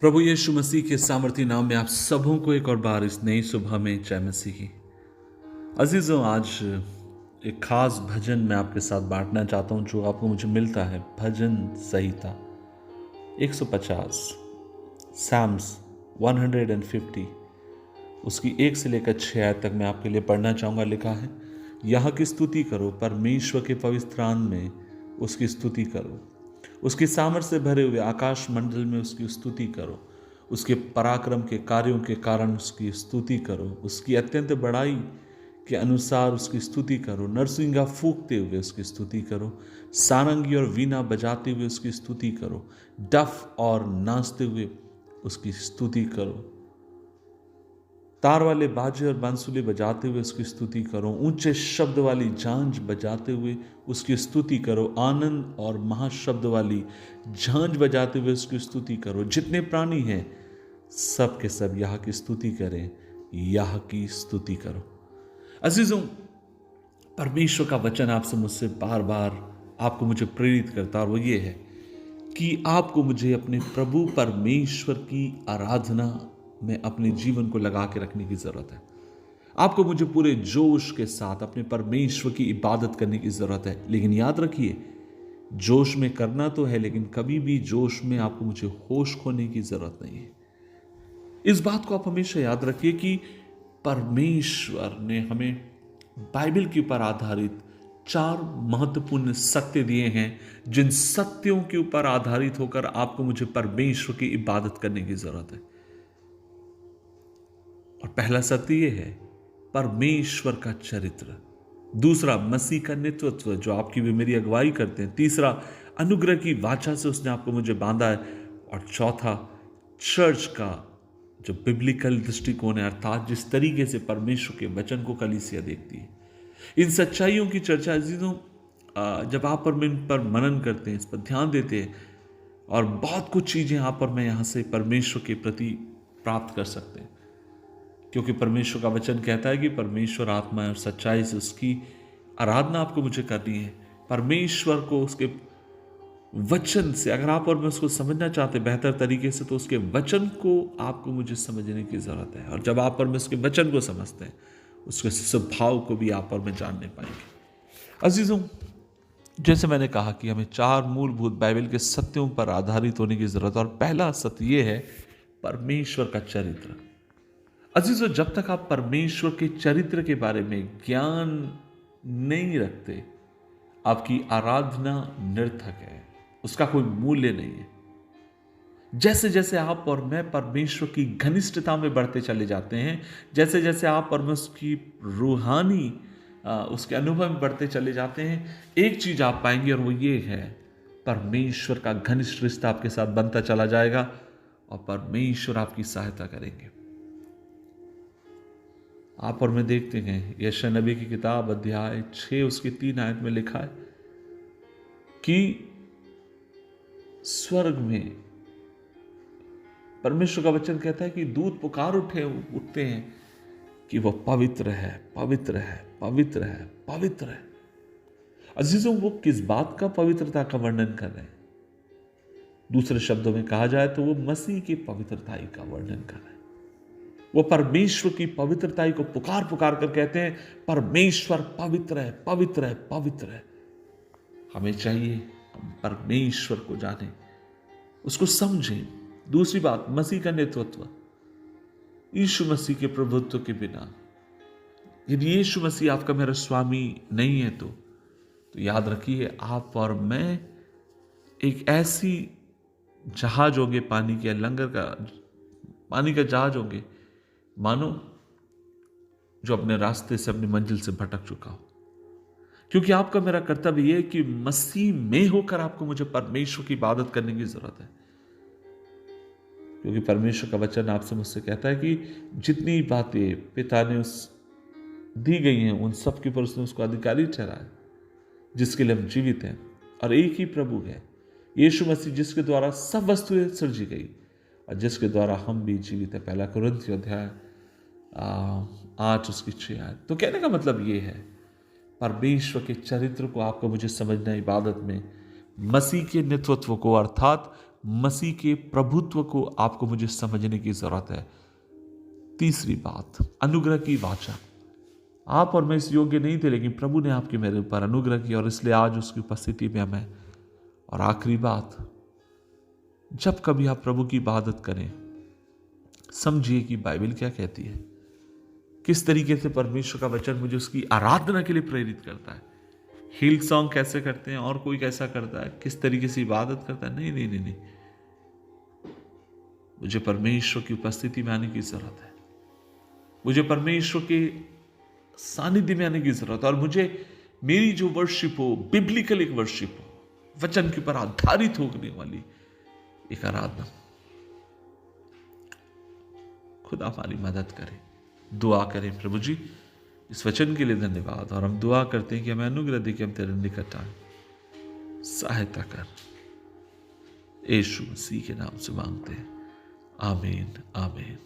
प्रभु यीशु मसीह के सामर्थी नाम में आप सबों को एक और बार इस नई सुबह में जय मसीह की। अजीजों, आज एक खास भजन मैं आपके साथ बांटना चाहता हूं जो आपको मुझे मिलता है भजन संहिता 150 साम्स 150 उसकी 1 से लेकर 6 आयत तक मैं आपके लिए पढ़ना चाहूंगा। लिखा है, यहाँ की स्तुति करो, परमेश्वर के पवित्रान में उसकी स्तुति करो, उसके सामर्थ्य से भरे हुए आकाश मंडल में उसकी स्तुति करो, उसके पराक्रम के कार्यों के कारण उसकी स्तुति करो, उसकी अत्यंत बड़ाई के अनुसार उसकी स्तुति करो, नरसिंगा फूंकते हुए उसकी स्तुति करो, सारंगी और वीणा बजाते हुए उसकी स्तुति करो, डफ और नाचते हुए उसकी स्तुति करो, तार वाले बाजे और बांसुली बजाते हुए उसकी स्तुति करो, ऊंचे शब्द वाली झांझ बजाते हुए उसकी स्तुति करो, आनंद और महाशब्द वाली झांझ बजाते हुए उसकी स्तुति करो। जितने प्राणी हैं सब के सब यह की स्तुति करें, यह की स्तुति करो। अजीजों, परमेश्वर का वचन आपसे मुझसे बार बार आपको मुझे प्रेरित करता है, और वो ये है कि आपको मुझे अपने प्रभु परमेश्वर की आराधना में अपने जीवन को लगा के रखने की जरूरत है। आपको मुझे पूरे जोश के साथ अपने परमेश्वर की इबादत करने की जरूरत है। लेकिन याद रखिए, जोश में करना तो है, लेकिन कभी भी जोश में आपको मुझे होश खोने की जरूरत नहीं है। इस बात को आप हमेशा याद रखिए कि परमेश्वर ने हमें बाइबल के ऊपर आधारित 4 महत्वपूर्ण सत्य दिए हैं, जिन सत्यों के ऊपर आधारित होकर आपको मुझे परमेश्वर की इबादत करने की जरूरत है। और पहला सत्य यह है परमेश्वर का चरित्र, दूसरा मसीह का नेतृत्व जो आपकी भी मेरी अगुवाई करते हैं, तीसरा अनुग्रह की वाचा से उसने आपको मुझे बांधा है, और चौथा चर्च का जो बिब्लिकल दृष्टिकोण है, अर्थात जिस तरीके से परमेश्वर के वचन को कलीसिया देखती है। इन सच्चाइयों की चर्चा अजीजों, जब आप पर इन पर मनन करते हैं, इस पर ध्यान देते हैं, और बहुत कुछ चीजें आप और मैं यहां से परमेश्वर के प्रति प्राप्त कर सकते हैं, क्योंकि परमेश्वर का वचन कहता है कि परमेश्वर आत्मा है और सच्चाई से उसकी आराधना आपको मुझे करनी है। परमेश्वर को उसके वचन से अगर आप और मैं उसको समझना चाहते हैं बेहतर तरीके से, तो उसके वचन को आपको मुझे समझने की जरूरत है। और जब आप और मैं उसके वचन को समझते हैं, उसके स्वभाव को भी आप और मैं जानने पाएंगे। अजीजों, जैसे मैंने कहा कि हमें 4 मूलभूत बाइबल के सत्यों पर आधारित होने की जरूरत है, और पहला सत्य यह है परमेश्वर का चरित्र। अजीजों, जब तक आप परमेश्वर के चरित्र के बारे में ज्ञान नहीं रखते, आपकी आराधना निर्थक है, उसका कोई मूल्य नहीं है। जैसे जैसे आप और मैं परमेश्वर की घनिष्ठता में बढ़ते चले जाते हैं, जैसे जैसे आप और मैं उसकी रूहानी उसके अनुभव में बढ़ते चले जाते हैं, एक चीज आप पाएंगे, और वो ये है परमेश्वर का घनिष्ठ रिश्ता आपके साथ बनता चला जाएगा, और परमेश्वर आपकी सहायता करेंगे। आप और मैं देखते हैं यशायाह नबी की किताब अध्याय 6 उसकी 3 आयत में लिखा है कि स्वर्ग में परमेश्वर का वचन कहता है कि दूत पुकार उठते हैं कि वह पवित्र है, पवित्र है, पवित्र है, पवित्र है। अजीजों, वो किस बात का पवित्रता का वर्णन कर रहे हैं? दूसरे शब्दों में कहा जाए तो वो मसीह की पवित्रताई का वर्णन कर रहे हैं। वो परमेश्वर की पवित्रताई को पुकार पुकार कर कहते हैं, परमेश्वर पवित्र है, पवित्र है, पवित्र है। हमें चाहिए हम परमेश्वर को जानें, उसको समझें। दूसरी बात, मसीह का नेतृत्व। यीशु मसीह के प्रभुत्व के बिना, यदि यीशु मसीह आपका मेरा स्वामी नहीं है, तो याद रखिए आप और मैं एक ऐसी जहाज होंगे, पानी के लंगर का पानी का जहाज होंगे, मानो जो अपने रास्ते से अपनी मंजिल से भटक चुका हो। क्योंकि आपका मेरा कर्तव्य यह है कि मसीह में होकर आपको मुझे परमेश्वर की इबादत करने की जरूरत है। क्योंकि परमेश्वर का वचन आपसे मुझसे कहता है कि जितनी बातें पिता ने उस दी गई हैं, उन सब के ऊपर उसने उसको अधिकारी ठहराया, जिसके लिए हम जीवित हैं। और एक ही प्रभु है, यीशु मसीह, जिसके द्वारा सब वस्तुएं सृजी गई और जिसके द्वारा हम भी जीवित है। 1 कुरिन्थियों अध्याय 8 उसकी 6 आयत। तो कहने का मतलब ये है, परमेश्वर के चरित्र को आपको मुझे समझना, इबादत में मसीह के नेतृत्व को, अर्थात मसीह के प्रभुत्व को आपको मुझे समझने की जरूरत है। तीसरी बात, अनुग्रह की वाचा। आप और मैं इस योग्य नहीं थे, लेकिन प्रभु ने आपके मेरे ऊपर अनुग्रह किया और इसलिए आज उसकी उपस्थिति में मैं। और आखिरी बात, जब कभी आप प्रभु की इबादत करें, समझिए कि बाइबल क्या कहती है, किस तरीके से परमेश्वर का वचन मुझे उसकी आराधना के लिए प्रेरित करता है। हील सॉन्ग कैसे करते हैं और कोई कैसा करता है, किस तरीके से इबादत करता है, नहीं नहीं नहीं नहीं, मुझे परमेश्वर की उपस्थिति में आने की जरूरत है, मुझे परमेश्वर के सानिध्य में आने की जरूरत है। और मुझे मेरी जो वर्शिप हो, बिब्लिकल एक वर्शिप हो, वचन के ऊपर आधारित होने वाली एक आराधना। खुदा हमारी मदद करे। दुआ करें, प्रभु जी इस वचन के लिए धन्यवाद, और हम दुआ करते हैं कि हमें अनुग्रह दे कि हम तेरे निकट आए, सहायता कर। यीशु मसीह के नाम से मांगते हैं, आमीन आमीन।